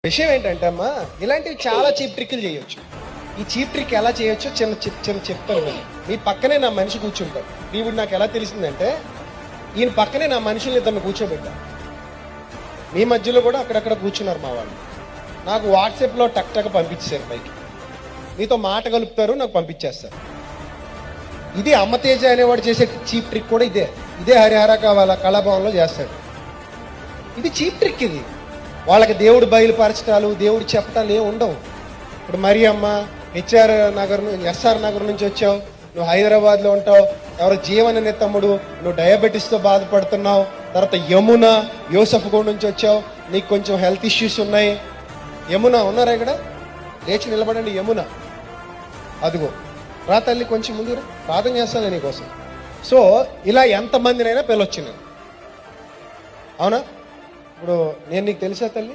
విషయం ఏంటంటే అమ్మా, ఇలాంటివి చాలా చీప్ ట్రిక్లు చేయొచ్చు. ఈ చీప్ ట్రిక్ ఎలా చేయొచ్చో చిన్న చెప్తాను కదా. మీ పక్కనే నా మనిషి కూర్చుంటాడు. ఇప్పుడు నాకు ఎలా తెలిసిందంటే, ఈయన పక్కనే నా మనుషుల్ని ఇద్దరిని కూర్చోబెట్టా. మీ మధ్యలో కూడా అక్కడక్కడ కూర్చున్నారు మా వాళ్ళు. నాకు వాట్సాప్లో టక్ పంపించారు పైకి. మీతో మాట కలుపుతారు, నాకు పంపించేస్తారు. ఇది అమ్మతేజ అనేవాడు చేసే చీప్ ట్రిక్ కూడా ఇదే హరిహర వాళ్ళ కళాభవన్లో చేస్తాడు. ఇది చీప్ ట్రిక్. ఇది వాళ్ళకి దేవుడు బయలుపరచటాలు, దేవుడు చెప్పటాలు ఏమి ఉండవు. ఇప్పుడు మరి అమ్మ ఎస్ఆర్ నగర్ నుంచి వచ్చావు, నువ్వు హైదరాబాద్లో ఉంటావు, ఎవరో జీవన్ అనే తమ్ముడు, నువ్వు డయాబెటీస్తో బాధపడుతున్నావు. తర్వాత యమున యోసఫ్గూడ నుంచి వచ్చావు, నీకు కొంచెం హెల్త్ ఇష్యూస్ ఉన్నాయి. యమున ఉన్నారా ఇక్కడ? లేచి నిలబడండి. యమున అదిగో రా తల్లి, కొంచెం ముందు ప్రార్థన చేస్తాను నీకోసం. సో ఇలా ఎంతమందినైనా పిలవచ్చు నేను. అవునా? ఇప్పుడు నేను నీకు తెలుసా తల్లి?